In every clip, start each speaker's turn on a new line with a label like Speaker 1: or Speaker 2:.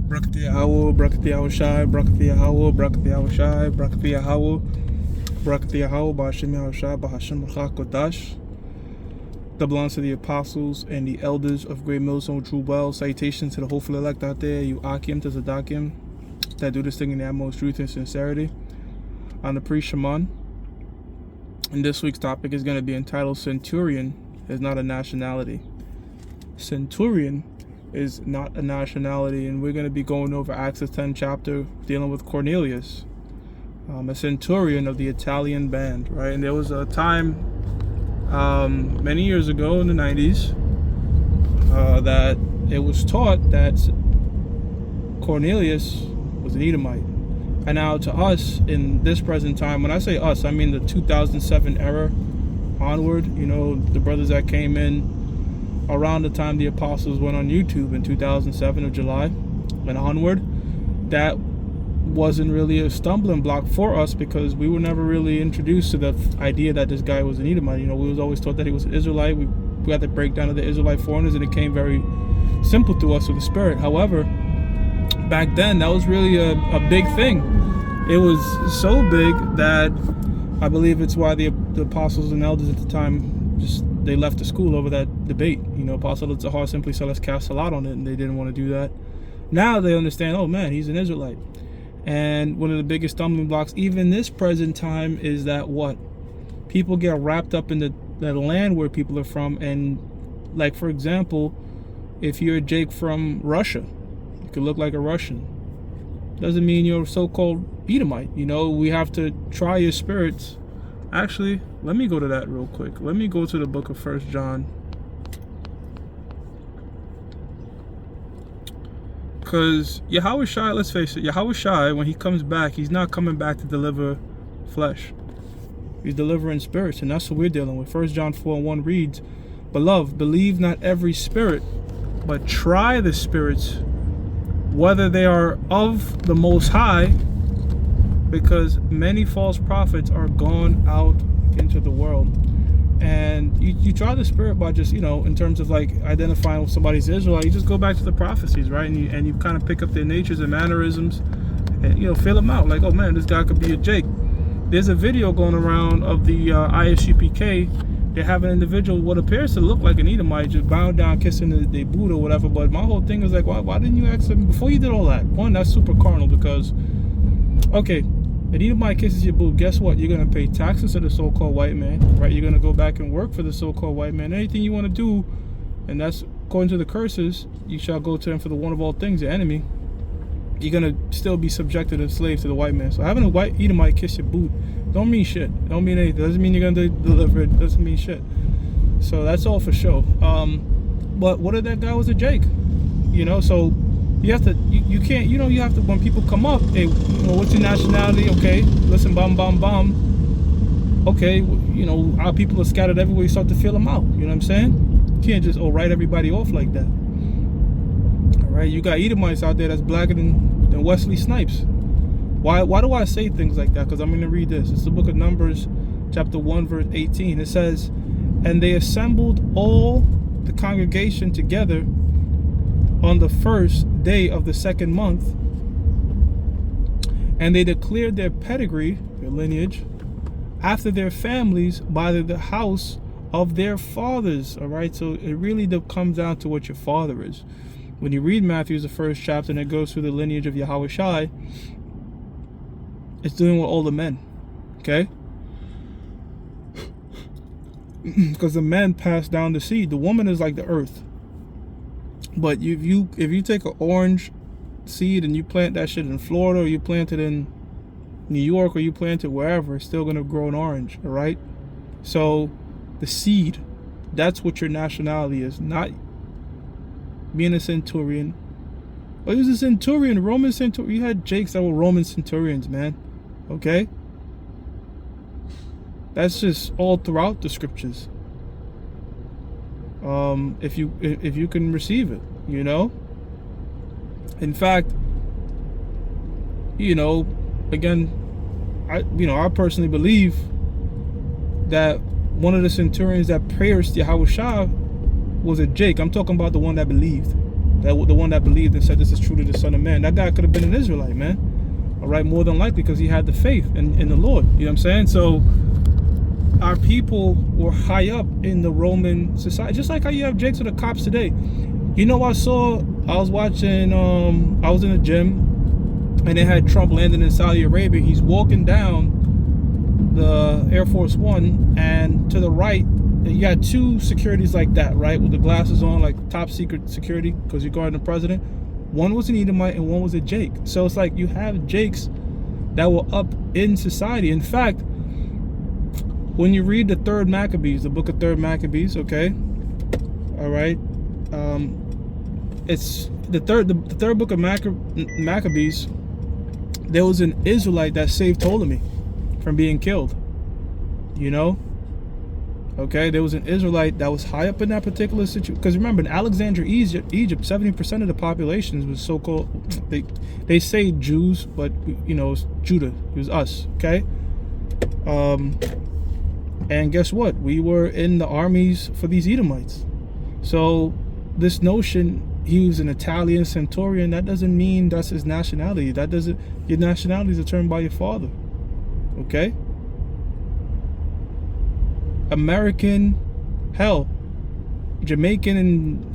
Speaker 1: Brakati Yahweh, Brakati Yahushai, Brakati Yahweh, Brakati Yahushai, Brakati Yahweh, Brakati Yahweh, Ba'ashem Yahushai, Ba'ashem Kodash. That belongs to the apostles and the elders of Great Millstone True Well. Salutations to the hopeful elect out there, you Akim to Zadakim, that do this thing in the utmost truth and sincerity. I'm the priest Shaman. And this week's topic is going to be entitled Centurion is not a nationality. Centurion is not a nationality, and we're going to be going over Acts 10 chapter dealing with Cornelius, a centurion of the Italian band, right? And there was a time many years ago in the 90s that it was taught that Cornelius was an Edomite. And now to us in this present time, when I say us, I mean the 2007 era onward, you know, the brothers that came in around the time the apostles went on YouTube in 2007 of July and onward. That wasn't really a stumbling block for us because we were never really introduced to the idea that this guy was an Edomite. You know, we was always taught that he was an Israelite. We got the breakdown of the Israelite foreigners, and it came very simple to us with the Spirit. However, back then, that was really a big thing. It was so big that I believe it's why the apostles and elders at the time they left the school over that debate. You know, Apostle Tzahar simply said, let's cast a lot on it, and they didn't want to do that. Now they understand, oh man, he's an Israelite. And one of the biggest stumbling blocks, even this present time, is that what? People get wrapped up in the land where people are from. And like, for example, if you're Jake from Russia, you could look like a Russian. Doesn't mean you're a so-called Edomite. You know, we have to try your spirits. Actually, let me go to that real quick. Let me go to the book of 1 John. Because Yahushai, let's face it, Yahushai, when he comes back, he's not coming back to deliver flesh. He's delivering spirits, and that's what we're dealing with. 1 John 4:1 reads, Beloved, believe not every spirit, but try the spirits, whether they are of the Most High, because many false prophets are gone out into the world. And you try the spirit by just, you know, in terms of like identifying with somebody's Israelite, you just go back to the prophecies, right? And you kind of pick up their natures and mannerisms and, you know, feel them out. Like, oh man, this guy could be a Jake. There's a video going around of the ISUPK. They have an individual, what appears to look like an Edomite, just bowing down, kissing the boot or whatever. But my whole thing is like, why didn't you ask him before you did all that? One, that's super carnal because, okay, an Edomite kisses your boot, guess what? You're going to pay taxes to the so-called white man, right? You're going to go back and work for the so-called white man. Anything you want to do, and that's according to the curses, you shall go to him for the one of all things, the enemy. You're going to still be subjected and slave to the white man. So having a white Edomite kiss your boot don't mean shit. Don't mean anything. Doesn't mean you're going to deliver it. Doesn't mean shit. So that's all for show. But what if that guy was a Jake? You know, so you have to, you can't, you know, you have to, when people come up, hey, you know, what's your nationality? Okay, listen, bum. Okay, you know, our people are scattered everywhere, you start to feel them out. You know what I'm saying? You can't just, write everybody off like that. All right, you got Edomites out there that's blacker than Wesley Snipes. Why do I say things like that? Because I'm going to read this. It's the book of Numbers, chapter 1, verse 18. It says, And they assembled all the congregation together on the first day of the second month, and they declared their pedigree, their lineage, after their families by the house of their fathers. All right, so it really comes down to what your father is. When you read Matthew, the first chapter, and it goes through the lineage of Yahushai, it's dealing with all the men, okay? Because the men pass down the seed. The woman is like the earth. But if you take an orange seed and you plant that shit in Florida, or you plant it in New York, or you plant it wherever, it's still going to grow an orange, all right? So the seed, that's what your nationality is, not being a centurion. Well, he was a centurion, Roman centurion. You had Jakes that were Roman centurions, man, okay? That's just all throughout the scriptures. If you can receive it, you know. In fact, you know, again, I personally believe that one of the centurions that pierced Yahushua was a Jake. I'm talking about the one that believed. the one that believed and said this is truly the Son of Man. That guy could have been an Israelite, man. All right, more than likely, because he had the faith in the Lord. You know what I'm saying? So our people were high up in the Roman society, just like how you have Jakes or the cops today. You know, I was watching, I was in the gym, and they had Trump landing in Saudi Arabia. He's walking down the Air Force One, and to the right, you got two securities like that, right, with the glasses on, like top secret security, because you're guarding the president. One was an Edomite and one was a Jake. So it's like you have Jakes that were up in society. In fact, when you read the Third Maccabees, the book of Third Maccabees, okay, all right, it's the third book of Maccabees. There was an Israelite that saved Ptolemy from being killed. You know, okay, there was an Israelite that was high up in that particular situation. Because remember, in Alexandria, Egypt, 70% of the population was so-called, they say Jews, but you know, it's Judah. It was us, okay. And guess what? We were in the armies for these Edomites. So this notion he was an Italian Centurion, that doesn't mean that's his nationality. That doesn't, your nationality is determined by your father. Okay? American, hell, Jamaican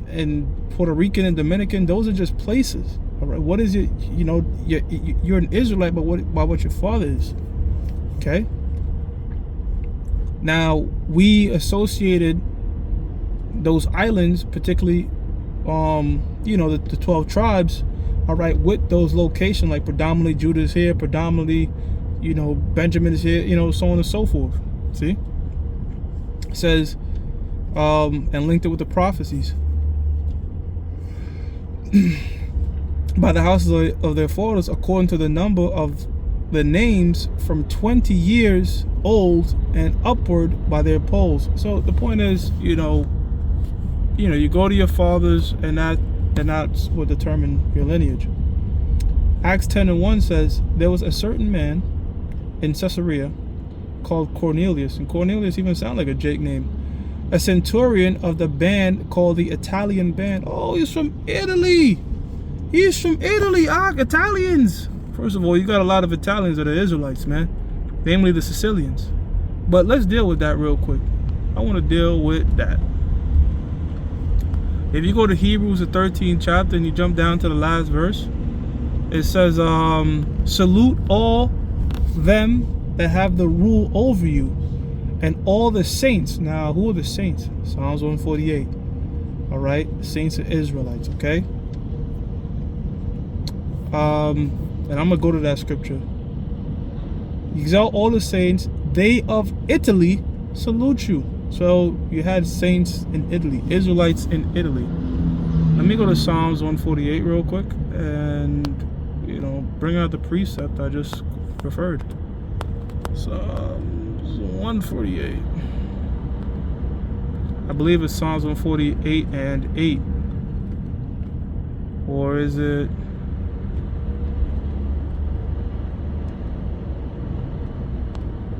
Speaker 1: and Puerto Rican and Dominican, those are just places. All right? What is it? You know, you're an Israelite by what your father is. Okay? Now, we associated those islands, particularly, you know, the 12 tribes, all right, with those locations, like predominantly Judah is here, predominantly, you know, Benjamin is here, you know, so on and so forth. See? It says, and linked it with the prophecies. By the houses of their fathers, according to the number of the names from 20 years old and upward by their polls. So the point is, you know, you go to your fathers, and that's what determine your lineage. Acts 10:1 says, there was a certain man in Caesarea called Cornelius, and Cornelius even sounds like a Jake name, a centurion of the band called the Italian band. Oh, he's from Italy. He's from Italy. Italians. First of all, you got a lot of Italians that are Israelites, man, namely the Sicilians. But let's deal with that real quick. I want to deal with that. If you go to Hebrews, the 13th chapter, and you jump down to the last verse, it says, salute all them that have the rule over you, and all the saints. Now, who are the saints? Psalms 148. All right, saints are Israelites, okay? And I'm going to go to that scripture. Exalt all the saints, they of Italy salute you. So you had saints in Italy, Israelites in Italy. Let me go to Psalms 148 real quick and, you know, bring out the precept I just referred. Psalms 148. I believe it's Psalms 148 and 8. Or is it...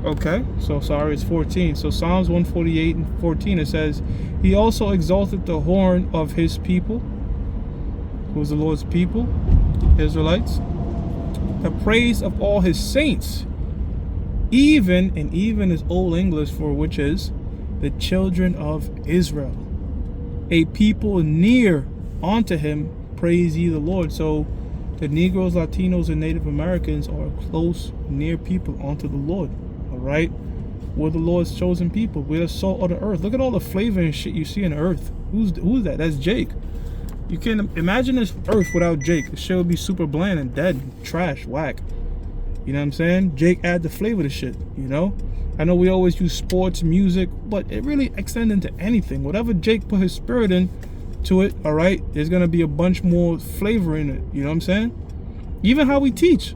Speaker 1: Okay, so sorry, it's 14. So Psalms 148 and 14, it says, he also exalted the horn of his people, who is the Lord's people, Israelites, the praise of all his saints, even is Old English for which is the children of Israel, a people near unto him, praise ye the Lord. So the Negroes, Latinos, and Native Americans are close, near people unto the Lord. Right? We're the Lord's chosen people. We're the salt of the earth. Look at all the flavor and shit you see in the earth. Who's that? That's Jake. You can't imagine this earth without Jake. The shit would be super bland and dead, trash, whack. You know what I'm saying? Jake add the flavor to shit, you know? I know we always use sports, music, but it really extends into anything. Whatever Jake put his spirit in to it, all right, there's gonna be a bunch more flavor in it. You know what I'm saying? Even how we teach.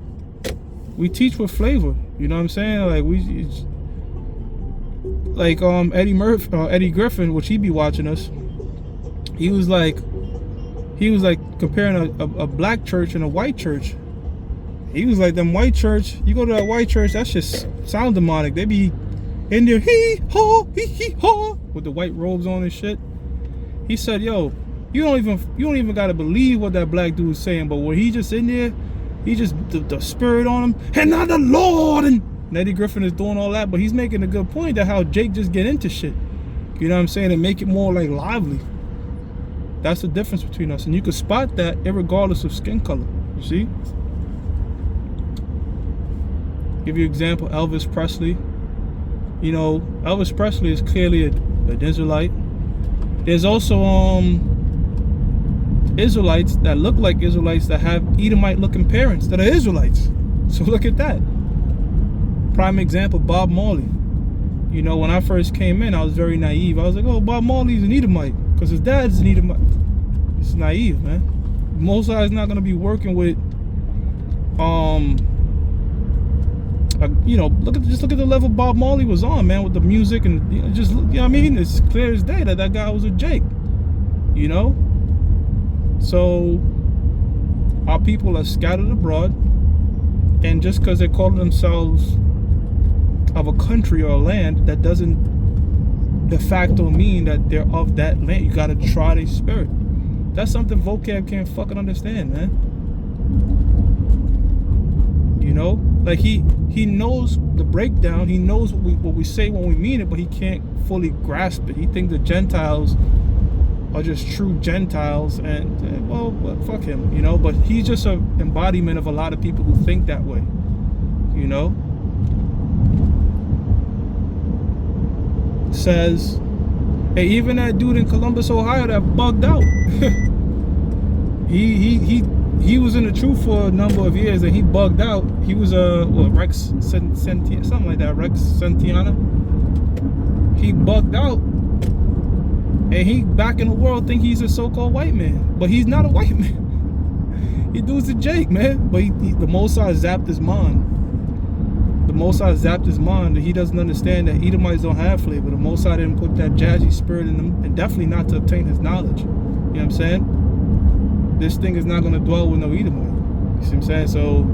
Speaker 1: We teach with flavor. You know what I'm saying? Like Eddie Griffin, which he be watching us. He was like comparing a black church and a white church. He was like, them white church, you go to that white church, that's just sound demonic. They be in there hee haw with the white robes on and shit. He said, yo, You don't even gotta believe what that black dude's saying, but when he just in there, he just the spirit on him, and not the Lord, and Eddie Griffin is doing all that, but he's making a good point that how Jake just get into shit. You know what I'm saying? And make it more like lively. That's the difference between us. And you can spot that irregardless of skin color. You see? Give you an example, Elvis Presley. You know, Elvis Presley is clearly an Israelite. There's also Israelites that look like Israelites that have Edomite looking parents that are Israelites. So look at that. Prime example, Bob Marley. You know, when I first came in, I was very naive. I was like, oh, Bob Marley's an Edomite because his dad's an Edomite. It's naive, man. Mosai is not going to be working with, you know, just look at the level Bob Marley was on, man, with the music and, you know, just, you know what I mean? It's clear as day that guy was a Jake, you know? So, our people are scattered abroad, and just because they call themselves of a country or a land, that doesn't de facto mean that they're of that land. You gotta try their spirit. That's something vocab can't fucking understand, man. You know, like he knows the breakdown. He knows what we say when we mean it, but he can't fully grasp it. He thinks the Gentiles are just true Gentiles, and well, fuck him, you know. But he's just an embodiment of a lot of people who think that way, you know. Says, hey, even that dude in Columbus, Ohio, that bugged out. he was in the truth for a number of years, and he bugged out. He was Rex Sentiana, something like that. Rex Sentiana. He bugged out, and he back in the world think he's a so-called white man, but he's not a white man. He dude's a Jake, man. But the Mosai zapped his mind. The Mosai zapped his mind that he doesn't understand that Edomites don't have flavor. The Mosai didn't put that jazzy spirit in them, and definitely not to obtain his knowledge. You know what I'm saying? This thing is not going to dwell with no Edomite. You see what I'm saying? So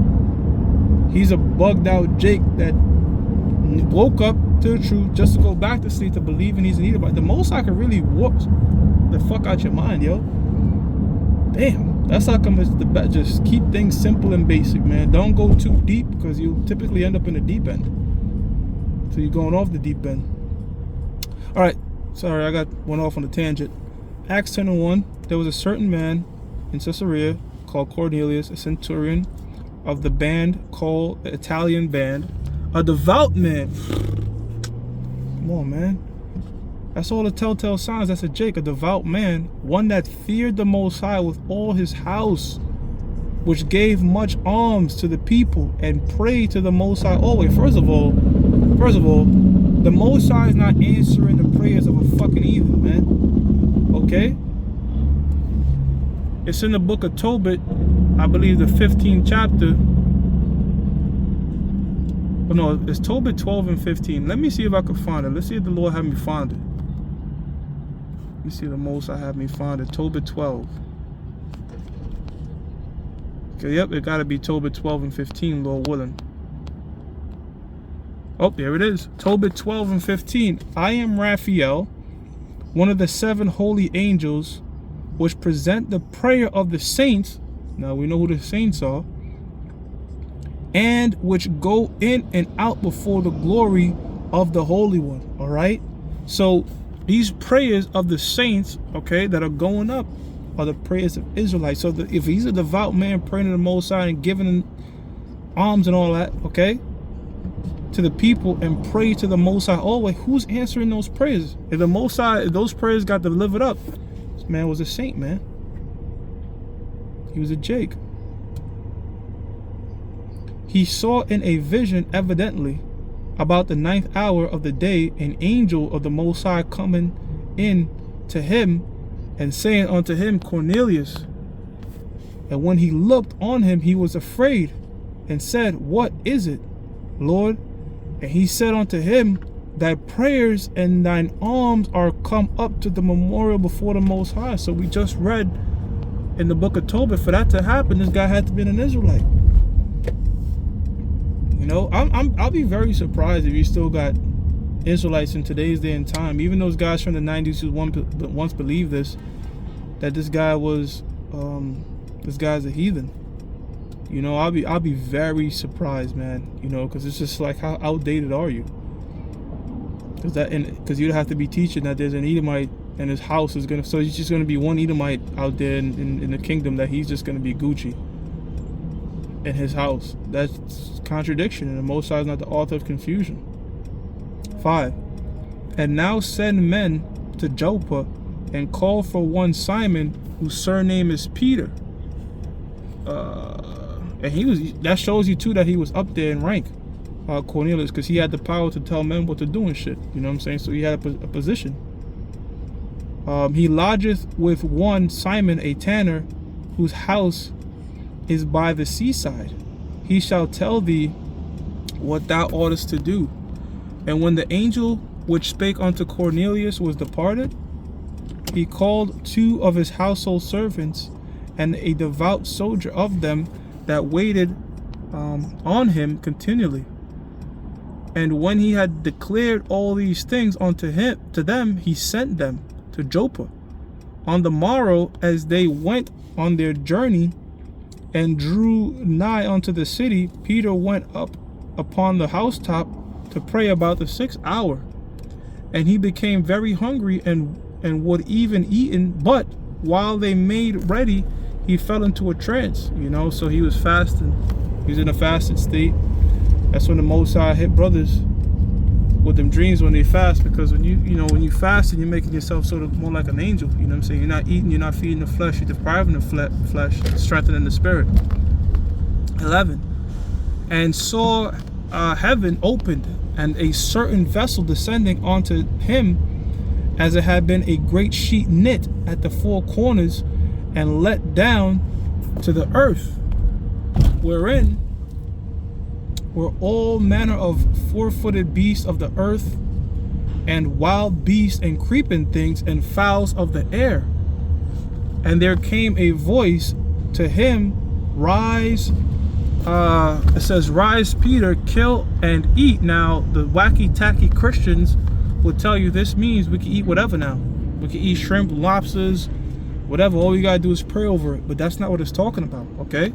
Speaker 1: he's a bugged out Jake that woke up to the truth just to go back to sleep to believing he's an Edomite. The Mosai can really whoop the fuck out your mind, yo. Damn. That's how come it's the best. Just keep things simple and basic, man. Don't go too deep, because you typically end up in the deep end. So you're going off the deep end. All right. Sorry, I went off on a tangent. Acts 10:1. There was a certain man in Caesarea called Cornelius, a centurion of the band called the Italian band, a devout man. Come on, man. That's all the telltale signs. That's a Jake, a devout man, one that feared the Most High with all his house, which gave much alms to the people and prayed to the Most High always. First of all, the Most High is not answering the prayers of a fucking heathen, man. Okay? It's in the book of Tobit, I believe the 15th chapter. Oh no, it's Tobit 12 and 15. Let me see if I can find it. Let's see if the Lord had me find it. Let me see the most I have me find it. Tobit 12. Okay, yep, it gotta be Tobit 12 and 15, Lord willing. Oh, there it is. Tobit 12 and 15. I am Raphael, one of the 7 holy angels, which present the prayer of the saints. Now we know who the saints are. And which go in and out before the glory of the Holy One. All right? So these prayers of the saints, okay, that are going up are the prayers of Israelites. So if he's a devout man praying to the Most High and giving alms and all that, okay, to the people and pray to the Most High always, who's answering those prayers? If the Most High, if those prayers got delivered up, this man was a saint, man. He was a Jake. He saw in a vision, evidently, about the 9th hour of the day, an angel of the Most High coming in to him and saying unto him, Cornelius. And when he looked on him, he was afraid and said, What is it, Lord? And he said unto him, Thy prayers and thine alms are come up to the memorial before the Most High. So we just read in the book of Tobit, for that to happen, this guy had to be an Israelite. You know, I'll be very surprised if you still got Israelites in today's day and time. Even those guys from the 90s who once believed this, that this guy's a heathen. You know, I'll be very surprised, man. You know, because it's just like, how outdated are you? Because you'd have to be teaching that there's an Edomite and his house is gonna. So he's just gonna be one Edomite out there in the kingdom, that he's just gonna be Gucci in his house. That's contradiction, and the Most High is not the author of confusion. 5. And now send men to Joppa and call for one Simon, whose surname is Peter. And that shows you too that he was up there in rank, Cornelius, because he had the power to tell men what to do and shit. You know what I'm saying? So he had a position. He lodgeth with one Simon, a tanner, whose house is by the seaside. He shall tell thee what thou oughtest to do. And when the angel which spake unto Cornelius was departed, he called 2 of his household servants, and a devout soldier of them that waited on him continually. And when he had declared all these things unto them, he sent them to Joppa. On the morrow, as they went on their journey and drew nigh unto the city, Peter went up upon the housetop to pray about the 6th hour. And he became very hungry and would even eaten, but while they made ready, he fell into a trance. You know, so he was fasting. He was in a fasted state. That's when the Most High hit brothers with them dreams when they fast, because when you fast, and you're making yourself sort of more like an angel. You know what I'm saying? You're not eating, you're not feeding the flesh, you're depriving the flesh, strengthening the spirit. 11. And saw heaven opened, and a certain vessel descending onto him, as it had been a great sheet knit at the 4 corners, and let down to the earth, wherein were all manner of 4-footed beasts of the earth, and wild beasts, and creeping things, and fowls of the air. And there came a voice to him, Rise, it says, Rise, Peter, kill and eat. Now, the wacky-tacky Christians will tell you this means we can eat whatever now. We can eat shrimp, lobsters, whatever. All you gotta do is pray over it. But that's not what it's talking about, okay?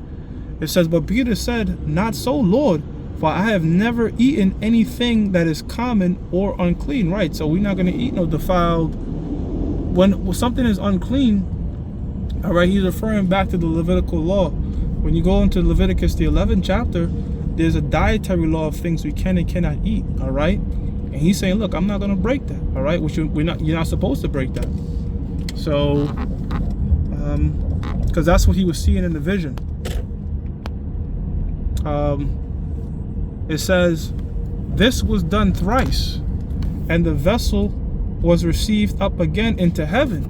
Speaker 1: It says, but Peter said, Not so, Lord, for I have never eaten anything that is common or unclean. Right, so we're not going to eat no defiled. When something is unclean, all right, he's referring back to the Levitical law. When you go into Leviticus, the 11th chapter, there's a dietary law of things we can and cannot eat, all right? And he's saying, look, I'm not going to break that, all right? Which you're not supposed to break that. So, because that's what he was seeing in the vision. It says, this was done thrice, and the vessel was received up again into heaven.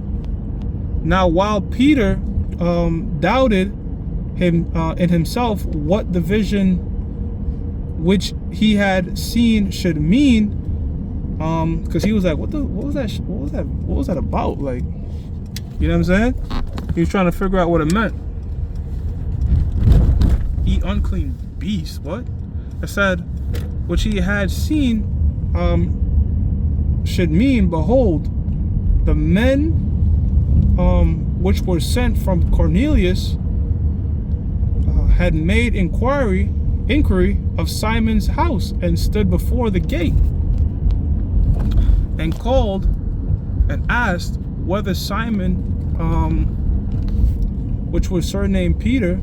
Speaker 1: Now, while Peter doubted in himself what the vision which he had seen should mean, because he was like, what was that about? Like, you know what I'm saying? He was trying to figure out what it meant. Eat unclean beast, what? It said, which he had seen should mean, behold, the men which were sent from Cornelius had made inquiry of Simon's house, and stood before the gate, and called and asked whether Simon, which was surnamed Peter,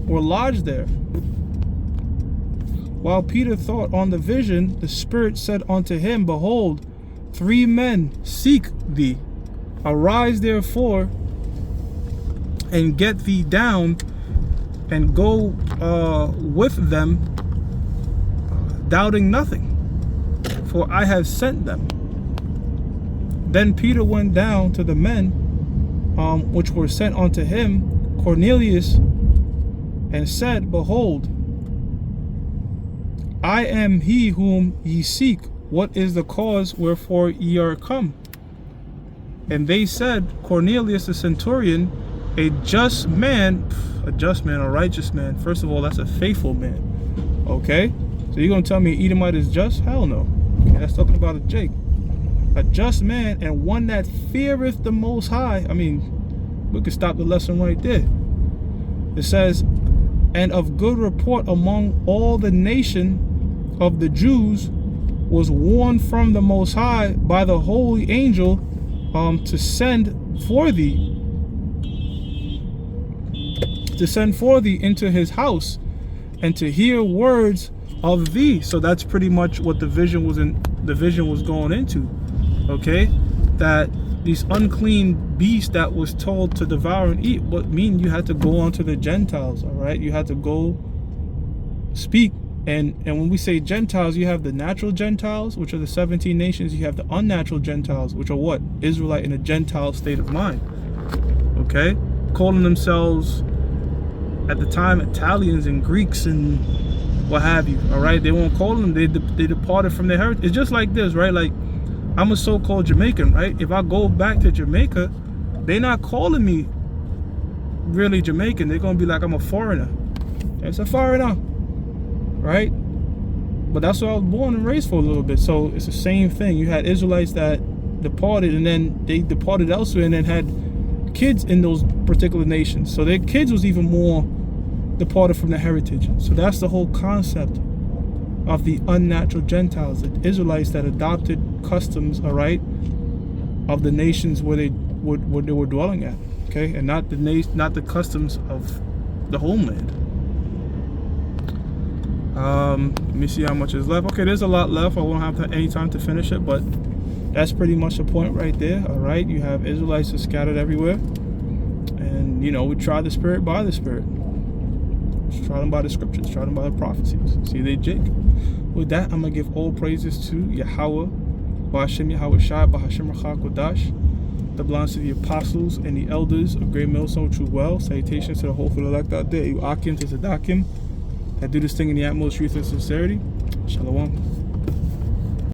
Speaker 1: were lodged there. While Peter thought on the vision, the Spirit said unto him, Behold, 3 men seek thee. Arise therefore, and get thee down, and go with them, doubting nothing, for I have sent them. Then Peter went down to the men which were sent unto him, Cornelius, and said, Behold, I am he whom ye seek. What is the cause wherefore ye are come? And they said, Cornelius the Centurion, a just man, a righteous man. First of all, that's a faithful man. Okay? So you're going to tell me Edomite is just? Hell no. Okay, that's talking about a Jake. a just man, and one that feareth the Most High. I mean, we could stop the lesson right there. It says, and of good report among all the nation of the Jews, was warned from the Most High by the holy angel to send for thee into his house, and to hear words of thee. So that's pretty much what the vision was going into. Okay, that these unclean beasts that was told to devour and eat, what mean you had to go on to the Gentiles. All right, you had to go speak. And when we say Gentiles, you have the natural Gentiles, which are the 17 nations. You have the unnatural Gentiles, which are what? Israelite in a Gentile state of mind. Okay, calling themselves at the time Italians and Greeks and what have you. All right, they won't call them. They departed from their heritage. It's just like this, right? Like, I'm a so-called Jamaican, right? If I go back to Jamaica, they're not calling me really Jamaican. They're gonna be like, I'm a foreigner. It's a foreigner, right? But that's what I was born and raised for a little bit. So it's the same thing. You had Israelites that departed, and then they departed elsewhere, and then had kids in those particular nations. So their kids was even more departed from the heritage. So that's the whole concept of the unnatural Gentiles, the Israelites that adopted customs, all right, of the nations where they were dwelling at, okay, and not the customs of the homeland. Let me see how much is left. Okay, there's a lot left. I won't have any time to finish it, but that's pretty much the point right there. All right, you have Israelites are scattered everywhere, and we try the spirit by the spirit. Just try them by the scriptures, try them by the prophecies. See, they jig. With that, I'm gonna give all praises to Yahweh, Ba'ashem Yahweh Shai, Ba'ashem Rachak Kodash, the belongs to the apostles and the elders of Great Millstone True Well. Salutations to the hopeful elect out there, you Akim to Sadakim, that do this thing in the utmost truth and sincerity. Shalom.